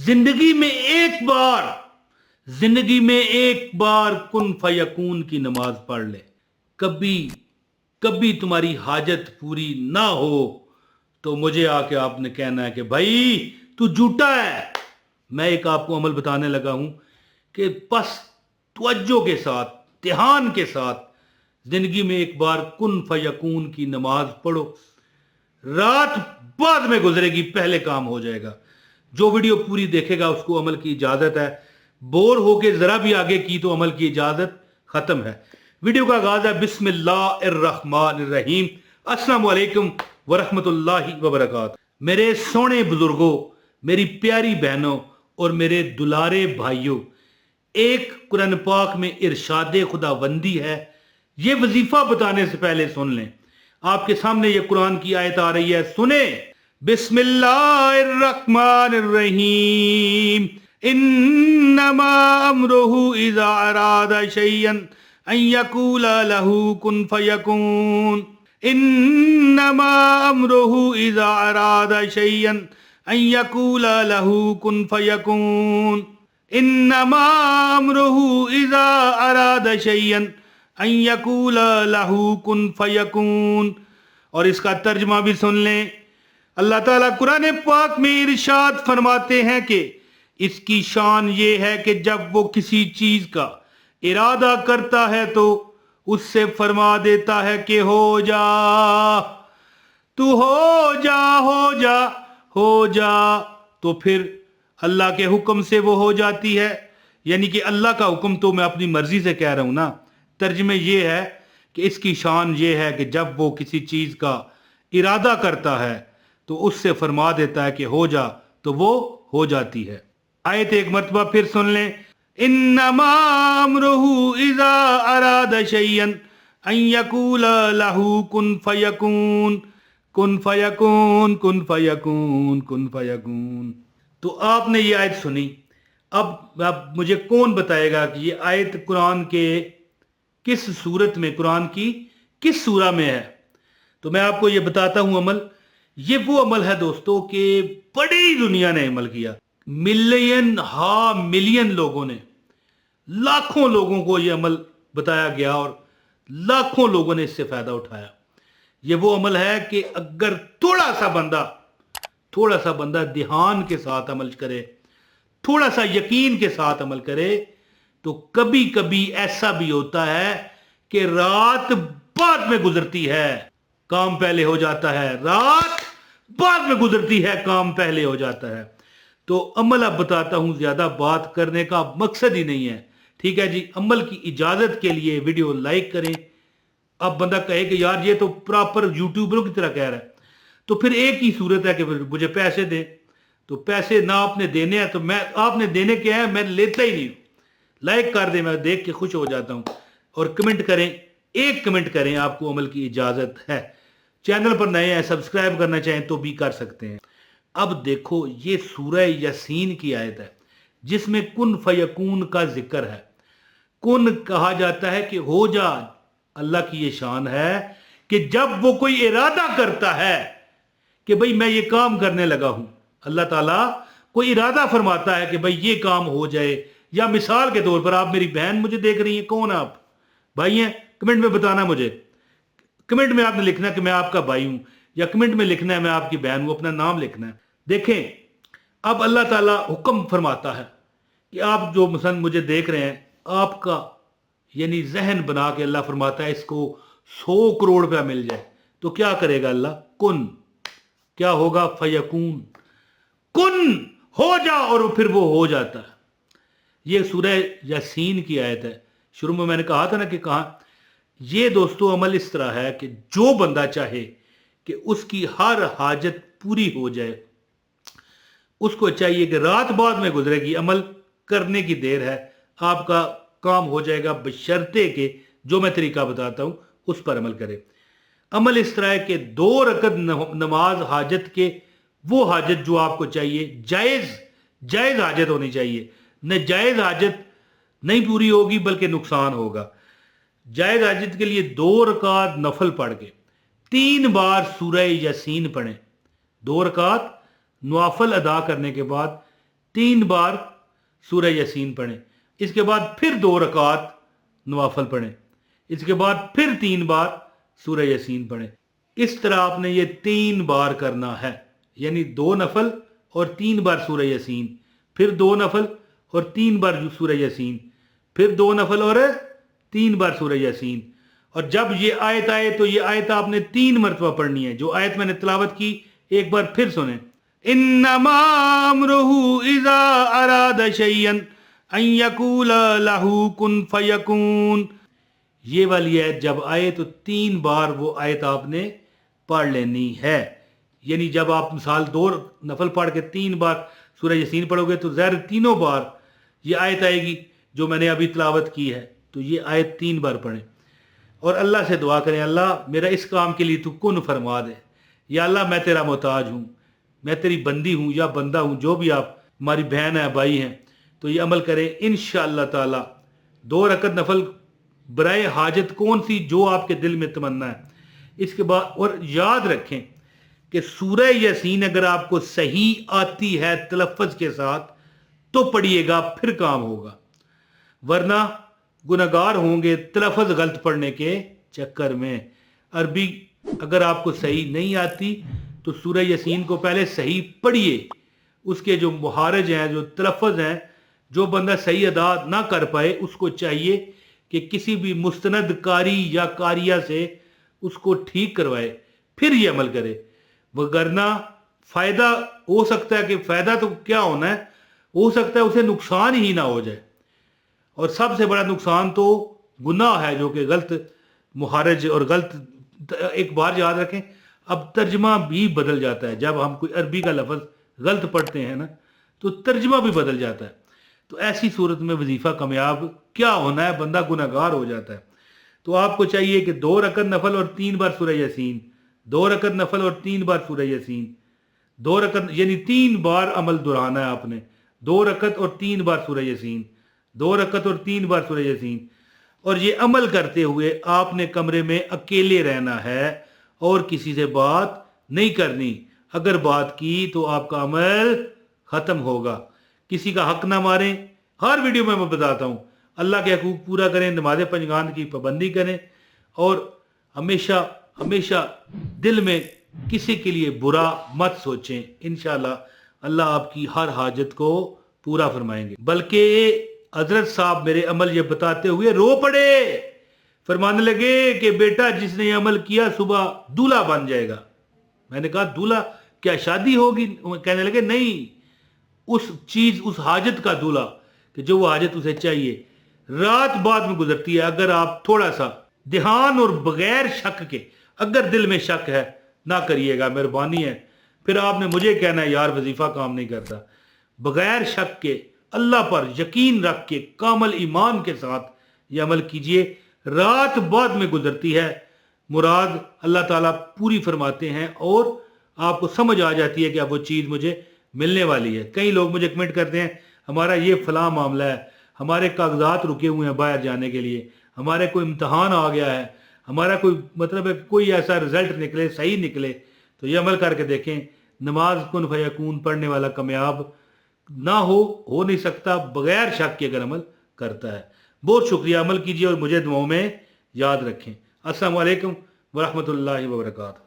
जिंदगी में एक बार कुन फयकून की नमाज पढ़ ले। कभी कभी तुम्हारी हाजत पूरी ना हो तो मुझे आके आपने कहना है कि भाई तू झूठा है। मैं एक आपको अमल बताने लगा हूं कि बस तवज्जो के साथ, ध्यान के साथ जिंदगी में एक बार कुन फयकून की नमाज पढ़ो। रात बाद में गुजरेगी, पहले काम हो जाएगा। जो वीडियो पूरी देखेगा उसको अमल की इजाजत है। बोर होके जरा भी आगे की तो अमल की इजाजत खत्म है। वीडियो का आगाज है बिस्मिल्लाहिर्रहमानिर्रहीम। अस्सलाम वालेकुम वरहमतुल्लाहि वबरकातुहू। मेरे सोने बुजुर्गों, मेरी प्यारी बहनों और मेरे दुलारे भाइयों, एक कुरान पाक में इरशादे खुदाबंदी है। ये वजीफा बताने से पहले सुन लें। आपके सामने ये कुरान की आयत आ रही है, सुने। बिस्मिल्लाहिर्रहमानिर्रहीम। इन्नमा अमरुहु इज़ा अरादा शैअन अन यक़ूला लहू कुन फयकून। इन्नमा अमरुहु इज़ा अरादा शैअन अन यक़ूला लहू कुन फयकून। इन्नमा अमरुहु इज़ा अरादा शैअन अन यक़ूला लहू कुन फयकून। और इसका तर्जमा भी सुन लें। अल्लाह ताला कुरान पाक में इरशाद फरमाते हैं कि इसकी शान ये है कि जब वो किसी चीज का इरादा करता है तो उससे फरमा देता है कि हो जा, तू हो जा, हो जा, हो जा, तो फिर अल्लाह के हुक्म से वो हो जाती है। यानी कि अल्लाह का हुक्म तो मैं अपनी मर्जी से कह रहा हूं ना। तर्जमे ये है कि इसकी शान ये है कि जब वो किसी चीज का इरादा करता है तो उससे फरमा देता है कि हो जा, तो वो हो जाती है। आयत एक मर्तबा फिर सुन लें। इन्नमा अमरुहु इज़ा अरादा शैअन अन यक़ूला लहू कुन फयकून, कुन फयकून, कुन फयकून, कुन फयकून। तो आपने ये आयत सुनी। अब मुझे कौन बताएगा कि ये आयत कुरान के किस सूरत में, कुरान की किस सूरा में है? तो मैं आपको ये बताता हूं अमल। ये वो अमल है दोस्तों कि बड़ी दुनिया ने अमल किया। मिलियन लोगों ने, लाखों लोगों को ये अमल बताया गया और लाखों लोगों ने इससे फायदा उठाया। ये वो अमल है कि अगर थोड़ा सा बंदा ध्यान के साथ अमल करे, थोड़ा सा यकीन के साथ अमल करे, तो कभी कभी ऐसा भी होता है कि रात बाद में गुजरती है, काम पहले हो जाता है। रात बाद में गुजरती है, काम पहले हो जाता है। तो अमल अब बताता हूं, ज्यादा बात करने का मकसद ही नहीं है। ठीक है जी। अमल की इजाजत के लिए वीडियो लाइक करें। अब बंदा कहे कि यार ये तो प्रॉपर यूट्यूबरों की तरह कह रहा है, तो फिर एक ही सूरत है कि मुझे पैसे दे। तो पैसे ना आपने देने हैं तो मैं, आपने देने के हैं, मैं लेता ही नहीं हूं। लाइक कर दे, मैं देख के खुश हो जाता हूं। और कमेंट करें, एक कमेंट करें, आपको अमल की इजाजत है। चैनल पर नए हैं, सब्सक्राइब करना चाहें तो भी कर सकते हैं। अब देखो, ये सूरह यासीन की आयत है जिसमें कुन फयकून का जिक्र है। कुन कहा जाता है कि हो जा। अल्लाह की ये शान है कि जब वो कोई इरादा करता है कि भाई मैं ये काम करने लगा हूं, अल्लाह ताला कोई इरादा फरमाता है कि भाई ये काम हो जाए। या मिसाल के तौर पर, आप मेरी बहन मुझे देख रही हैं, कौन आप भाई हैं? कमेंट में बताना मुझे। कमेंट में आपने लिखना है कि मैं आपका भाई हूं, या कमेंट में लिखना है मैं आपकी बहन हूं, अपना नाम लिखना है। देखें, अब अल्लाह ताला हुक्म फरमाता है कि आप जो मसलन मुझे देख रहे हैं, आपका यानी जहन बना के अल्लाह फरमाता है इसको 100 करोड़ रुपया मिल जाए तो क्या करेगा अल्लाह? कुन, क्या होगा? फयकून, कुन हो जा, और फिर वो हो जाता है। ये सूरह यासीन की आयत है। शुरू में मैंने कहा था ना कि कहा ये दोस्तों अमल इस तरह है कि जो बंदा चाहे कि उसकी हर हाजत पूरी हो जाए, उसको चाहिए कि रात बाद में गुजरेगी, अमल करने की देर है, आपका काम हो जाएगा, बशर्ते के जो मैं तरीका बताता हूं उस पर अमल करे। अमल इस तरह है कि 2 रकत नमाज हाजत के, वो हाजत जो आपको चाहिए, जायज हाजत होनी चाहिए। नाजायज हाजत नहीं पूरी होगी बल्कि नुकसान होगा। जायज हाजत के लिए 2 रकात नफल पढ़ के 3 बार सूरह यासीन पढ़ें। 2 रकात नवाफल अदा करने के बाद 3 बार सूरह यासीन पढ़ें, इसके बाद फिर 2 रकात नवाफल पढ़ें, इसके बाद फिर 3 बार सूरह यासीन पढ़ें। इस तरह आपने ये 3 बार करना है, यानी 2 नफल और 3 बार सूरह यासीन, फिर 2 नफल और 3 बार सूरह यासीन, फिर 2 नफल और 3 बार सूरह यासीन। और जब ये आयत आए तो ये आयत आपने 3 मरतबा पढ़नी है। जो आयत मैंने तिलावत की एक बार फिर सुने, इन्नमा अमरुहु इज़ा अरादा शैयन अन यकूल लहू कुन फयकून। ये वाली आयत जब आए तो 3 बार वो आयत आपने पढ़ लेनी है। यानी जब आप मिसाल 2 नफल पढ़ के 3 बार सूरह यासीन पढ़ोगे तो ज़ाहिर तीनों बार ये आयत आएगी जो मैंने अभी तिलावत की है। तो ये आयत 3 बार पढ़ें और अल्लाह से दुआ करें, अल्लाह मेरा इस काम के लिए तू कुन फरमा दे, या अल्लाह मैं तेरा मोहताज हूँ, मैं तेरी बंदी हूँ या बंदा हूँ, जो भी आप हमारी बहन है भाई हैं। तो ये अमल करें इंशाअल्लाह ताला। 2 रकत नफल बराए हाजत कौन सी जो आपके दिल में तमन्ना है। इसके बाद और याद रखें कि सूरह यासीन अगर आपको सही आती है तलफ़्फ़ुज़ के साथ तो पढ़िएगा, फिर काम होगा, वरना गुनहगार होंगे तलफ़्फ़ुज़ गलत पढ़ने के चक्कर में। अरबी अगर आपको सही नहीं आती तो सूरह यासीन को पहले सही पढ़िए, उसके जो मुहारज हैं, जो तलफ़्फ़ुज़ हैं, जो बंदा सही अदा ना कर पाए उसको चाहिए कि किसी भी मुस्तनद कारी या कारिया से उसको ठीक करवाए, फिर ये अमल करे। वगरना फ़ायदा हो सकता है कि फ़ायदा तो क्या होना है, हो सकता है उसे नुकसान ही ना हो जाए। और सबसे बड़ा नुकसान तो गुनाह है जो कि गलत मुहारज और गलत। एक बार याद रखें, अब तर्जमा भी बदल जाता है। जब हम कोई अरबी का लफ्ज़ गलत पढ़ते हैं ना तो तर्जमा भी बदल जाता है। तो ऐसी सूरत में वजीफ़ा कामयाब क्या होना है, बंदा गुनहगार हो जाता है। तो आपको चाहिए कि 2 रकत नफल और 3 बार सूरह यासीन, 2 रकत नफल और 3 बार सूरह यासीन, 2 रकत यानी 3 बार अमल दोहराना है आपने। 2 रकत और 3 बार सूरह यासीन, 2 रकत और 3 बार सूरह यासीन। और ये अमल करते हुए आपने कमरे में अकेले रहना है और किसी से बात नहीं करनी। अगर बात की तो आपका अमल ख़त्म होगा। किसी का हक ना मारें, हर वीडियो में मैं बताता हूँ। अल्लाह के हकूक़ पूरा करें, नमाज़ पंजगान की पाबंदी करें और हमेशा हमेशा दिल में किसी के लिए बुरा मत सोचें। इंशाअल्लाह अल्लाह आपकी हर हाजत को पूरा फरमाएंगे। बल्कि हजरत साहब मेरे अमल ये बताते हुए रो पड़े, फरमाने लगे कि बेटा जिसने ये अमल किया सुबह दूल्हा बन जाएगा। मैंने कहा दूल्हा क्या शादी होगी? कहने लगे नहीं, उस चीज उस हाजत का दूल्हा कि जो वो हाजत उसे चाहिए। रात बाद में गुजरती है। अगर आप थोड़ा सा ध्यान और बगैर शक के, अगर दिल में शक है ना करिएगा, मेहरबानी है। फिर आपने मुझे कहना है यार वजीफा काम नहीं करता। बगैर शक के अल्लाह पर यकीन रख के कामल ईमान के साथ ये अमल कीजिए। रात बाद में गुजरती है, मुराद अल्लाह ताला पूरी फरमाते हैं और आपको समझ आ जाती है कि अब वो चीज़ मुझे मिलने वाली है। कई लोग मुझे कमेंट करते हैं हमारा ये फलां मामला है, हमारे कागजात रुके हुए हैं बाहर जाने के लिए, हमारे कोई इम्तहान आ गया है, हमारा कोई मतलब है कोई ऐसा रिजल्ट निकले, सही निकले। तो ये अमल करके देखें, नमाज कुन फयकून पढ़ने वाला कामयाब ना हो नहीं सकता बगैर शक के अगर अमल करता है। बहुत शुक्रिया, अमल कीजिए और मुझे दुआओं में याद रखें। अस्सलाम वालेकुम व रहमतुल्लाहि व बरकातहू।